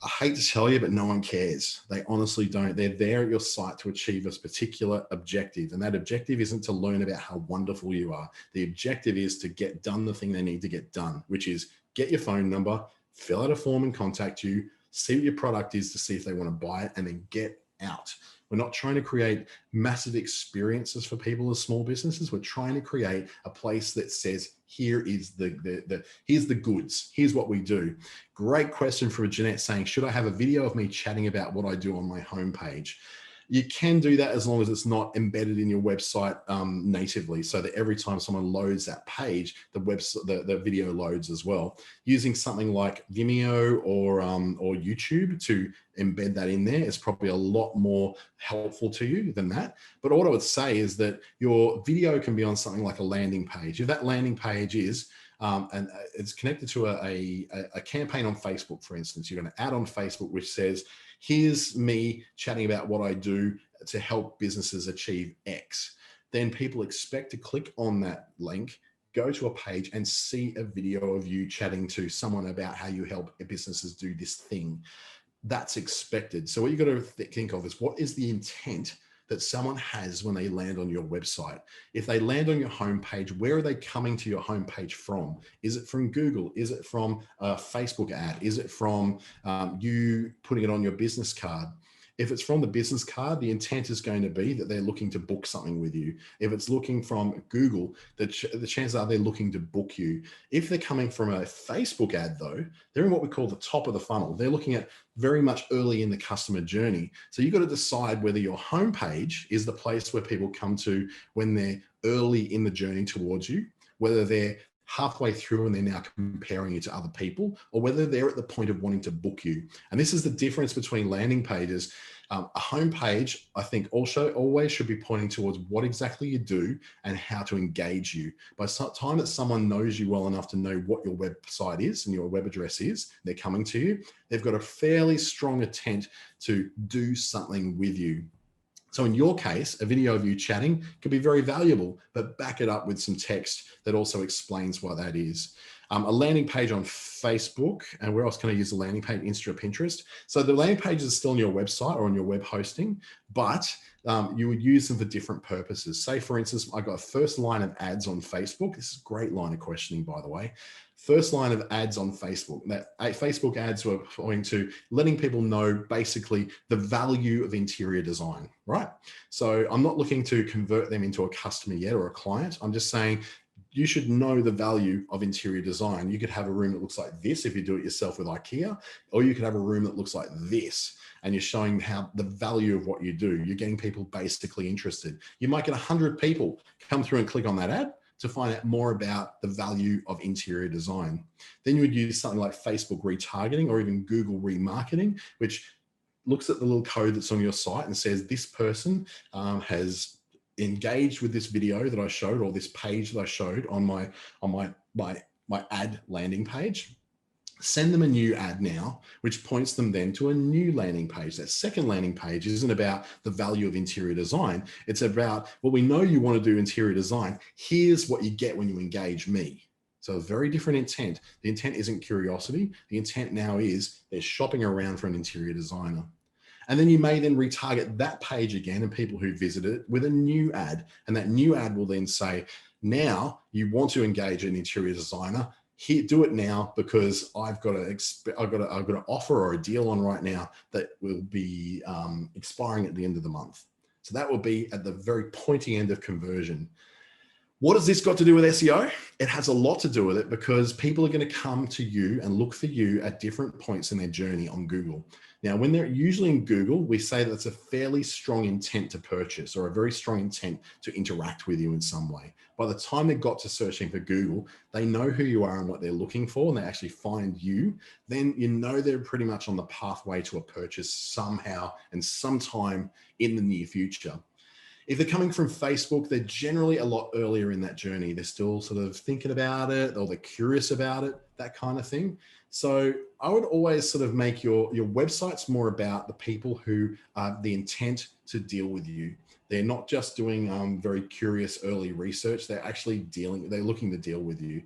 I hate to tell you, but no one cares. They honestly don't. They're there at your site to achieve a particular objective. And that objective isn't to learn about how wonderful you are. The objective is to get done the thing they need to get done, which is get your phone number, fill out a form and contact you, see what your product is to see if they want to buy it, and then get out. We're not trying to create massive experiences for people as small businesses. We're trying to create a place that says, here is here's the goods. Here's what we do. Great question for Jeanette saying, should I have a video of me chatting about what I do on my homepage? You can do that as long as it's not embedded in your website natively, so that every time someone loads that page, the video loads as well. Using something like Vimeo or YouTube to embed that in there is probably a lot more helpful to you than that. But what I would say is that your video can be on something like a landing page. If that landing page is and it's connected to a campaign on Facebook, for instance, you're going to add on Facebook, which says, here's me chatting about what I do to help businesses achieve X. Then people expect to click on that link, go to a page and see a video of you chatting to someone about how you help businesses do this thing. That's expected. So what you've got to think of is, what is the intent that someone has when they land on your website? If they land on your homepage, where are they coming to your homepage from? Is it from Google? Is it from a Facebook ad? Is it from you putting it on your business card? If it's from the business card, the intent is going to be that they're looking to book something with you. If it's looking from Google, the chances are they're looking to book you. If they're coming from a Facebook ad though, they're in what we call the top of the funnel. They're looking at very much early in the customer journey. So you've got to decide whether your homepage is the place where people come to when they're early in the journey towards you, whether they're halfway through and they're now comparing you to other people, or whether they're at the point of wanting to book you. And this is the difference between landing pages. A homepage, I think, also always should be pointing towards what exactly you do and how to engage you. By the time that someone knows you well enough to know what your website is and your web address is, they're coming to you, they've got a fairly strong intent to do something with you. So in your case, a video of you chatting could be very valuable, but back it up with some text that also explains what that is. A landing page on Facebook, and where else can I use the landing page? Insta or Pinterest. So the landing page is still on your website or on your web hosting, but you would use them for different purposes. Say, for instance, I got a first line of ads on Facebook. This is a great line of questioning, by the way. First line of ads on Facebook. That Facebook ads were going to letting people know basically the value of interior design, right? So I'm not looking to convert them into a customer yet or a client. I'm just saying you should know the value of interior design. You could have a room that looks like this if you do it yourself with IKEA, or you could have a room that looks like this, and you're showing how the value of what you do. You're getting people basically interested. You might get 100 people come through and click on that ad to find out more about the value of interior design. Then you would use something like Facebook retargeting or even Google remarketing, which looks at the little code that's on your site and says this person has engaged with this video that I showed, or this page that I showed on my ad landing page. Send them a new ad now, which points them then to a new landing page. That second landing page isn't about the value of interior design. It's about, well, we know you want to do interior design. Here's what you get when you engage me. So a very different intent. The intent isn't curiosity. The intent now is they're shopping around for an interior designer. And then you may then retarget that page again and people who visit it with a new ad. And that new ad will then say, now you want to engage an interior designer. Here, do it now, because I've got an offer or a deal on right now that will be expiring at the end of the month. So that will be at the very pointy end of conversion. What has this got to do with SEO? It has a lot to do with it, because people are going to come to you and look for you at different points in their journey on Google. Now, when they're usually in Google, we say that's a fairly strong intent to purchase, or a very strong intent to interact with you in some way. By the time they got to searching for Google, they know who you are and what they're looking for, and they actually find you. Then you know they're pretty much on the pathway to a purchase somehow and sometime in the near future. If they're coming from Facebook, they're generally a lot earlier in that journey. They're still sort of thinking about it, or they're curious about it, that kind of thing. So I would always sort of make your websites more about the people who are the intent to deal with you. They're not just doing very curious early research. They're actually they're looking to deal with you.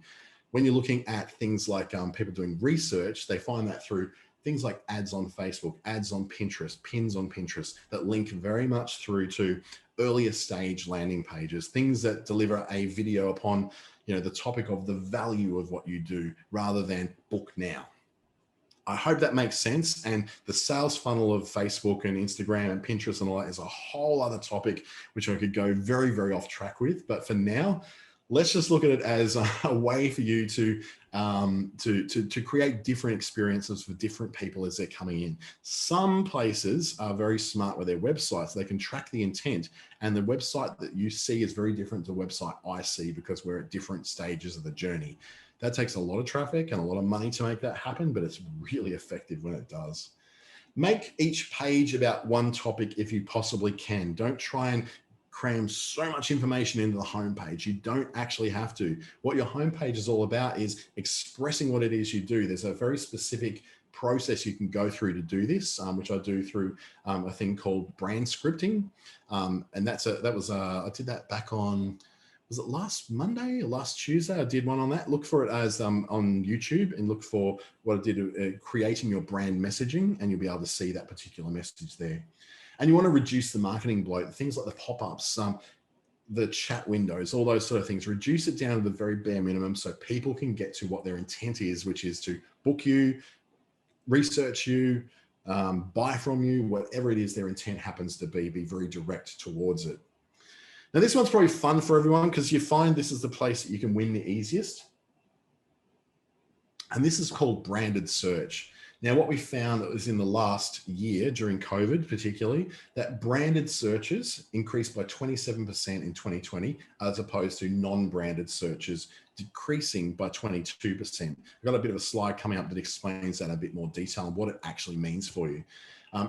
When you're looking at things like people doing research, they find that through things like ads on Facebook, ads on Pinterest, pins on Pinterest that link very much through to earlier stage landing pages, things that deliver a video upon, the topic of the value of what you do rather than book now. I hope that makes sense. And the sales funnel of Facebook and Instagram and Pinterest and all that is a whole other topic, which I could go very, very off track with. But for now, let's just look at it as a way for you to create different experiences for different people as they're coming in. Some places are very smart with their websites. They can track the intent, and the website that you see is very different to the website I see, because we're at different stages of the journey. That takes a lot of traffic and a lot of money to make that happen, but it's really effective when it does. Make each page about one topic if you possibly can. Don't try and cram so much information into the homepage. You don't actually have to. What your homepage is all about is expressing what it is you do. There's a very specific process you can go through to do this, which I do through a thing called brand scripting. And I did that back on, was it last Monday or last Tuesday? I did one on that. Look for it as on YouTube, and look for what I did, creating your brand messaging, and you'll be able to see that particular message there. And you want to reduce the marketing bloat, things like the pop-ups, the chat windows, all those sort of things. Reduce it down to the very bare minimum so people can get to what their intent is, which is to book you, research you, buy from you, whatever it is their intent happens to be very direct towards it. Now, this one's probably fun for everyone, because you find this is the place that you can win the easiest. And this is called branded search. Now, what we found was in the last year, during COVID particularly, that branded searches increased by 27% in 2020, as opposed to non-branded searches decreasing by 22%. I've got a bit of a slide coming up that explains that in a bit more detail and what it actually means for you.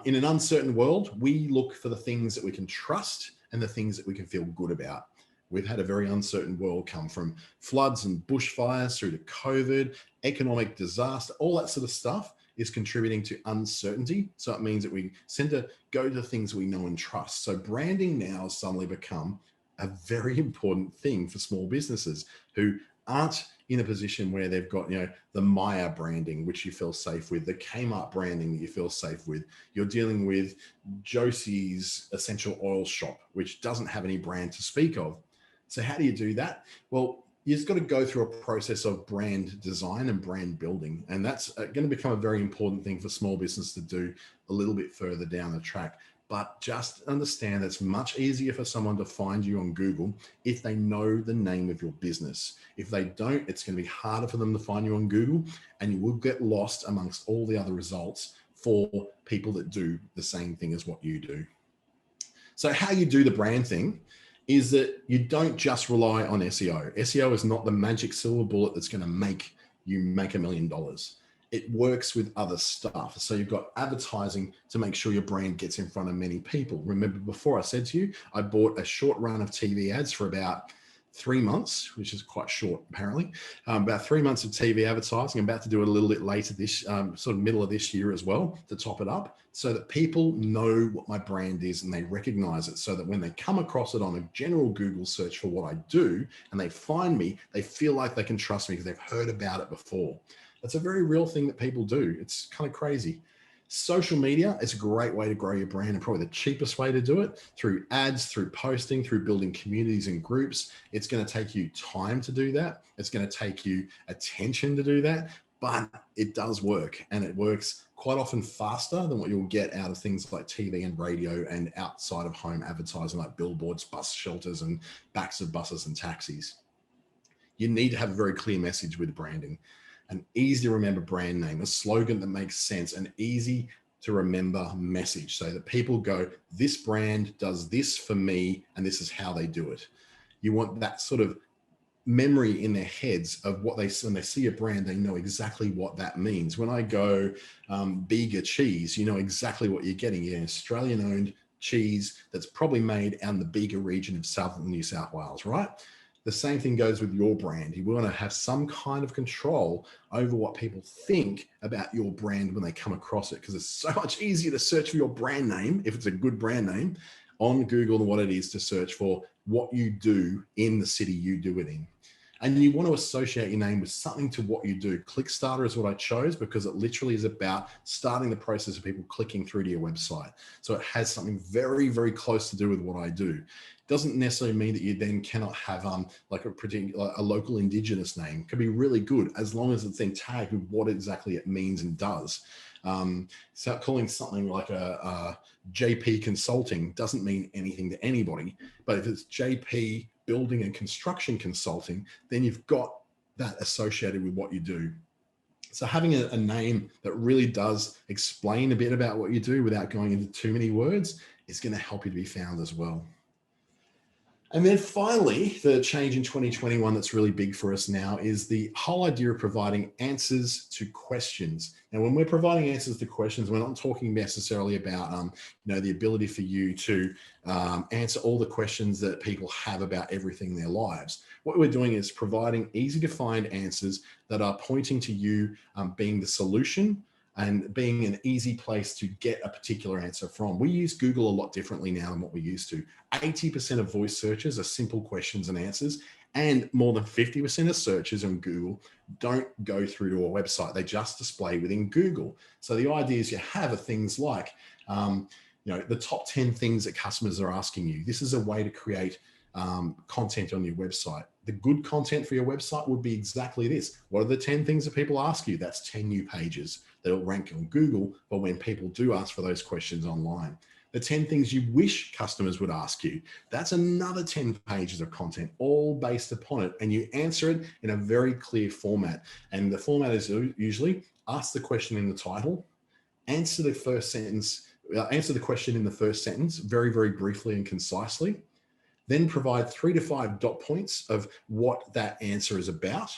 In an uncertain world, we look for the things that we can trust and the things that we can feel good about. We've had a very uncertain world, come from floods and bushfires through to COVID, economic disaster, all that sort of stuff is contributing to uncertainty. So it means that we tend to go to things we know and trust. So branding now has suddenly become a very important thing for small businesses who aren't in a position where they've got, the Maya branding, which you feel safe with, the Kmart branding that you feel safe with. You're dealing with Josie's essential oil shop, which doesn't have any brand to speak of. So how do you do that? Well, you've got to go through a process of brand design and brand building. And that's going to become a very important thing for small business to do a little bit further down the track. But just understand it's much easier for someone to find you on Google if they know the name of your business. If they don't, it's going to be harder for them to find you on Google, and you will get lost amongst all the other results for people that do the same thing as what you do. So how you do the brand thing is that you don't just rely on SEO. SEO is not the magic silver bullet that's going to make you make $1 million. It works with other stuff. So you've got advertising to make sure your brand gets in front of many people. Remember before I said to you, I bought a short run of TV ads for about 3 months, which is quite short apparently. About 3 months of TV advertising. I'm about to do it a little bit later this, sort of middle of this year as well, to top it up, so that people know what my brand is and they recognize it, so that when they come across it on a general Google search for what I do and they find me, they feel like they can trust me because they've heard about it before. That's a very real thing that people do. It's kind of crazy. Social media is a great way to grow your brand, and probably the cheapest way to do it, through ads, through posting, through building communities and groups. It's going to take you time to do that. It's going to take you attention to do that, but it does work, and it works quite often faster than what you'll get out of things like TV and radio and outside of home advertising like billboards, bus shelters, and backs of buses and taxis. You need to have a very clear message with branding. An easy to remember brand name, a slogan that makes sense, an easy to remember message, so that people go, this brand does this for me, and this is how they do it. You want that sort of memory in their heads of what when they see a brand, they know exactly what that means. When I go Bega cheese, you know exactly what you're getting. You're an Australian owned cheese that's probably made out in the Bega region of southern New South Wales, right? The same thing goes with your brand. You want to have some kind of control over what people think about your brand when they come across it, because it's so much easier to search for your brand name, if it's a good brand name, on Google than what it is to search for what you do in the city you do it in. And you want to associate your name with something to what you do. Clickstarter is what I chose because it literally is about starting the process of people clicking through to your website. So it has something very, very close to do with what I do. Doesn't necessarily mean that you then cannot have like a local indigenous name. It can be really good as long as it's then tagged with what exactly it means and does. So calling something like a JP Consulting doesn't mean anything to anybody, but if it's JP Building and Construction Consulting, then you've got that associated with what you do. So having a name that really does explain a bit about what you do without going into too many words is going to help you to be found as well. And then finally, the change in 2021 that's really big for us now is the whole idea of providing answers to questions. Now, when we're providing answers to questions, we're not talking necessarily about the ability for you to answer all the questions that people have about everything in their lives. What we're doing is providing easy to find answers that are pointing to you being the solution and being an easy place to get a particular answer from. We use Google a lot differently now than what we used to. 80% of voice searches are simple questions and answers, and more than 50% of searches on Google don't go through to a website. They just display within Google. So the ideas you have are things like, the top 10 things that customers are asking you. This is a way to create content on your website. The good content for your website would be exactly this. What are the 10 things that people ask you? That's 10 new pages that'll rank on Google, but when people do ask for those questions online. The 10 things you wish customers would ask you, that's another 10 pages of content, all based upon it. And you answer it in a very clear format. And the format is usually ask the question in the title, answer the question in the first sentence, very, very briefly and concisely. Then provide 3 to 5 dot points of what that answer is about.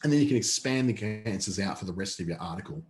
And then you can expand the answers out for the rest of your article.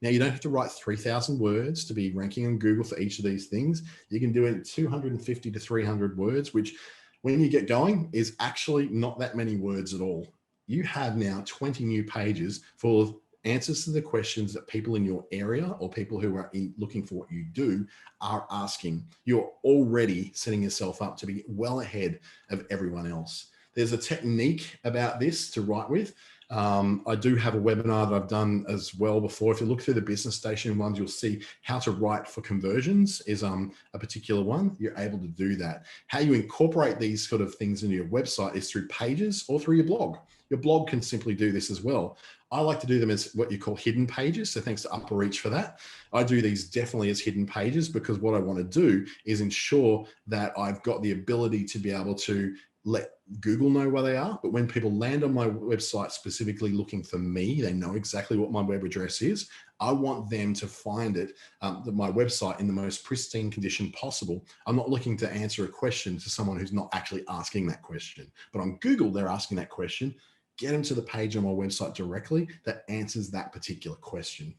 Now, you don't have to write 3,000 words to be ranking on Google for each of these things. You can do it in 250 to 300 words, which when you get going is actually not that many words at all. You have now 20 new pages full of answers to the questions that people in your area or people who are looking for what you do are asking. You're already setting yourself up to be well ahead of everyone else. There's a technique about this to write with. I do have a webinar that I've done as well before. If you look through the business station ones, you'll see how to write for conversions is a particular one. You're able to do that. How you incorporate these sort of things into your website is through pages or through your blog. Your blog can simply do this as well. I like to do them as what you call hidden pages. So thanks to UpperReach for that. I do these definitely as hidden pages because what I want to do is ensure that I've got the ability to be able to let Google know where they are. But when people land on my website specifically looking for me, they know exactly what my web address is. I want them to find it, my website, in the most pristine condition possible. I'm not looking to answer a question to someone who's not actually asking that question. But on Google, they're asking that question. Get them to the page on my website directly that answers that particular question.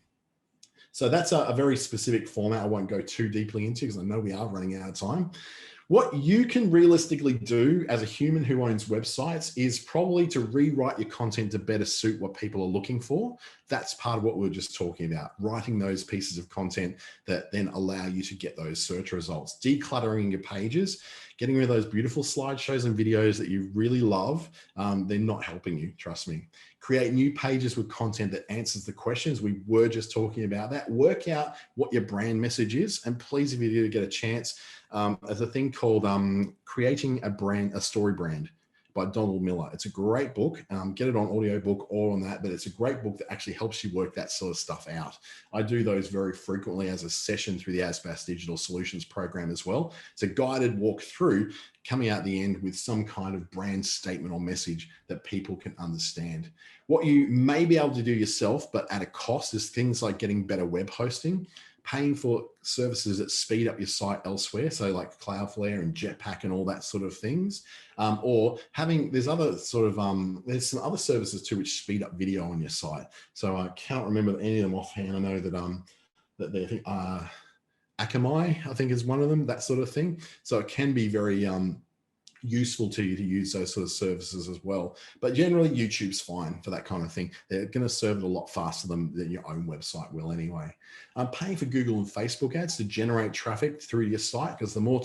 So that's a very specific format I won't go too deeply into because I know we are running out of time. What you can realistically do as a human who owns websites is probably to rewrite your content to better suit what people are looking for. That's part of what we were just talking about, writing those pieces of content that then allow you to get those search results, decluttering your pages, getting rid of those beautiful slideshows and videos that you really love. They're not helping you, trust me. Create new pages with content that answers the questions. We were just talking about that. Work out what your brand message is. And please, if you do get a chance, there's a thing called Creating a Story Brand by Donald Miller. It's a great book. Get it on audiobook or on that, but it's a great book that actually helps you work that sort of stuff out. I do those very frequently as a session through the ASBAS Digital Solutions program as well. It's a guided walk through coming out the end with some kind of brand statement or message that people can understand. What you may be able to do yourself, but at a cost, is things like getting better web hosting, paying for services that speed up your site elsewhere. So like Cloudflare and Jetpack and all that sort of things. Or having, there's other sort of, there's some other services too, which speed up video on your site. So I can't remember any of them offhand. I know that they think Akamai, I think is one of them, that sort of thing. So it can be very, useful to you to use those sort of services as well. But generally YouTube's fine for that kind of thing. They're going to serve it a lot faster than your own website will anyway. Paying for Google and Facebook ads to generate traffic through your site, because the more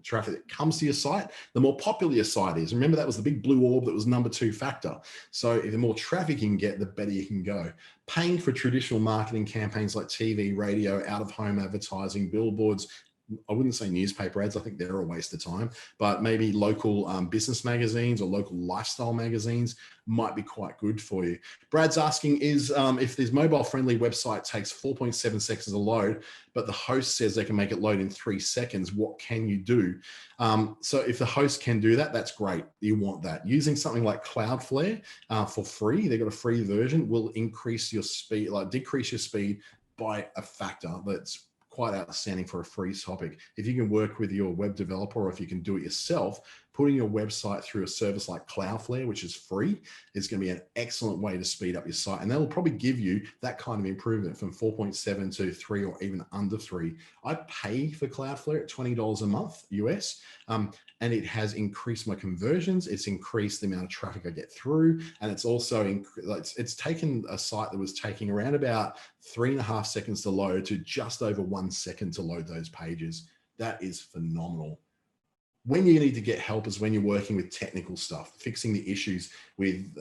traffic that comes to your site, the more popular your site is. Remember, that was the big blue orb that was #2 factor. So if the more traffic you can get, the better you can go. Paying for traditional marketing campaigns like TV, radio, out-of-home advertising, billboards, I wouldn't say newspaper ads, I think they're a waste of time, but maybe local business magazines or local lifestyle magazines might be quite good for you. Brad's asking is if this mobile friendly website takes 4.7 seconds to load, but the host says they can make it load in 3 seconds, what can you do? So if the host can do that, that's great. You want that. Using something like Cloudflare for free, they've got a free version, will increase your speed, like decrease your speed by a factor. That's quite outstanding for a free topic. If you can work with your web developer, or if you can do it yourself, putting your website through a service like Cloudflare, which is free, is going to be an excellent way to speed up your site. And that'll probably give you that kind of improvement from 4.7 to 3 or even under 3. I pay for Cloudflare at $20 a month US, and it has increased my conversions. It's increased the amount of traffic I get through. And it's also, it's taken a site that was taking around about 3.5 seconds to load to just over 1 second to load those pages. That is phenomenal. When you need to get help is when you're working with technical stuff, fixing the issues with,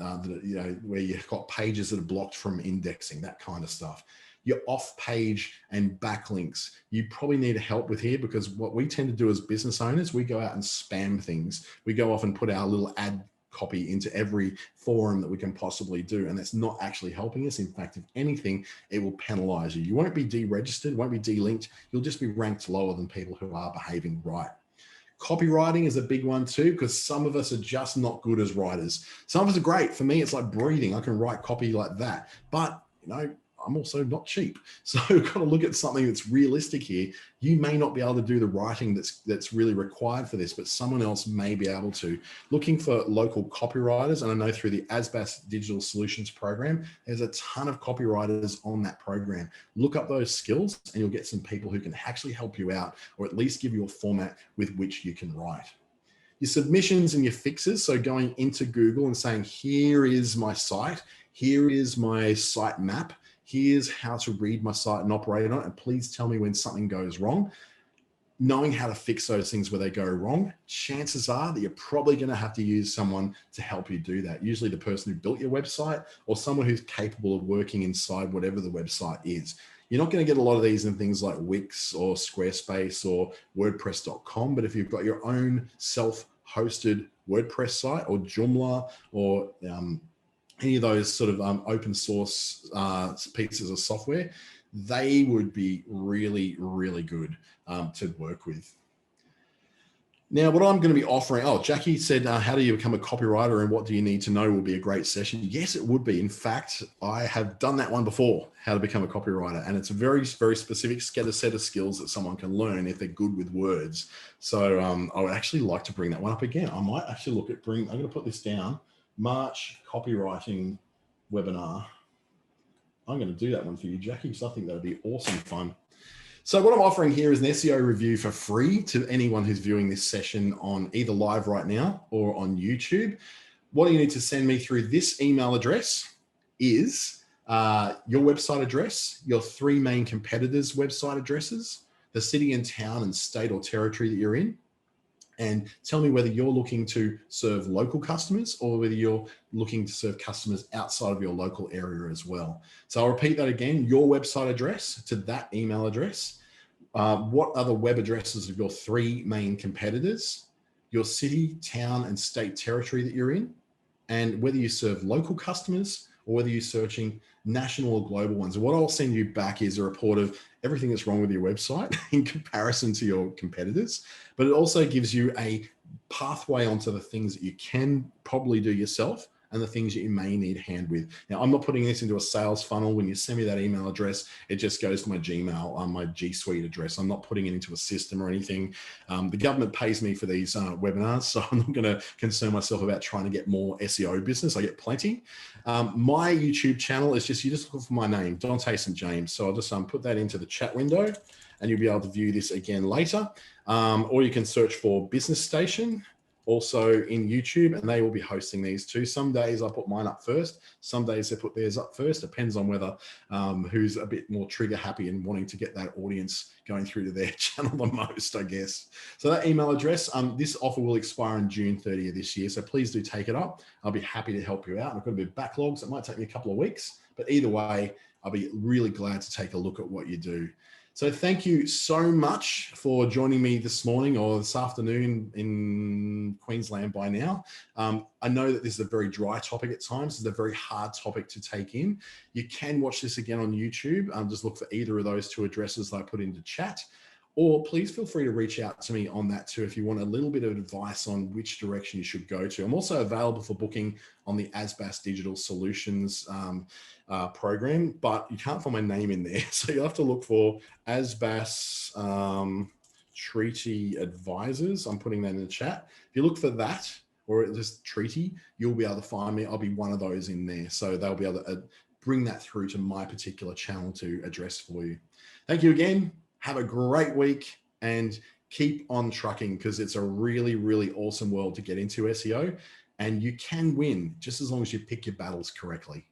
where you've got pages that are blocked from indexing, that kind of stuff. Your off-page and backlinks, you probably need help with here, because what we tend to do as business owners, we go out and spam things. We go off and put our little ad copy into every forum that we can possibly do, and that's not actually helping us. In fact, if anything, it will penalize you. You won't be deregistered, won't be delinked. You'll just be ranked lower than people who are behaving right. Copywriting is a big one too, because some of us are just not good as writers. Some of us are great. For me, it's like breathing. I can write copy like that, but I'm also not cheap. So we've got to look at something that's realistic here. You may not be able to do the writing that's really required for this, but someone else may be able to. Looking for local copywriters, and I know through the ASBAS Digital Solutions program, there's a ton of copywriters on that program. Look up those skills and you'll get some people who can actually help you out, or at least give you a format with which you can write. Your submissions and your fixes, so going into Google and saying, here is my site, Here is my site map. Here's how to read my site and operate on it. And please tell me when something goes wrong. Knowing how to fix those things where they go wrong, chances are that you're probably going to have to use someone to help you do that. Usually the person who built your website or someone who's capable of working inside whatever the website is. You're not going to get a lot of these in things like Wix or Squarespace or WordPress.com, but if you've got your own self-hosted WordPress site or Joomla or any of those sort of open source pieces of software, they would be really, really good to work with. Now, what I'm going to be offering, Jackie said, how do you become a copywriter and what do you need to know will be a great session. Yes, it would be. In fact, I have done that one before, how to become a copywriter. And it's a very, very specific set of skills that someone can learn if they're good with words. So I would actually like to bring that one up again. I might actually look at I'm going to put this down, March copywriting webinar. I'm going to do that one for you, Jackie, because I think that would be awesome fun. So what I'm offering here is an SEO review for free to anyone who's viewing this session on either live right now or on YouTube. What you need to send me through this email address is your website address, your 3 main competitors' website addresses, the city and town and state or territory that you're in, and tell me whether you're looking to serve local customers or whether you're looking to serve customers outside of your local area as well. So I'll repeat that again, your website address to that email address. What are the web addresses of your 3 main competitors, your city, town, and state territory that you're in, and whether you serve local customers or whether you're searching national or global ones. And what I'll send you back is a report of everything that's wrong with your website in comparison to your competitors, but it also gives you a pathway onto the things that you can probably do yourself and the things that you may need hand with. Now, I'm not putting this into a sales funnel. When you send me that email address, it just goes to my Gmail, my G Suite address. I'm not putting it into a system or anything. The government pays me for these webinars, so I'm not going to concern myself about trying to get more SEO business. I get plenty. My YouTube channel is you just look for my name, Dante St James. So I'll just put that into the chat window and you'll be able to view this again later. Or you can search for Business Station, also in YouTube, and they will be hosting these too. Some days I put mine up first, some days they put theirs up first. Depends on whether who's a bit more trigger happy and wanting to get that audience going through to their channel the most, I guess. So that email address, this offer will expire on June 30th this year, so please do take it up. I'll be happy to help you out. I've got a bit of backlogs. It might take me a couple of weeks, but either way, I'll be really glad to take a look at what you do. So thank you so much for joining me this morning or this afternoon in Queensland by now. I know that this is a very dry topic at times. It's a very hard topic to take in. You can watch this again on YouTube. Just look for either of those 2 addresses that I put into chat. Or please feel free to reach out to me on that too if you want a little bit of advice on which direction you should go to. I'm also available for booking on the ASBAS Digital Solutions program, but you can't find my name in there. So you'll have to look for ASBAS Treaty Advisors. I'm putting that in the chat. If you look for that or just Treaty, you'll be able to find me. I'll be one of those in there. So they'll be able to bring that through to my particular channel to address for you. Thank you again. Have a great week and keep on trucking because it's a really, really awesome world to get into SEO and you can win just as long as you pick your battles correctly.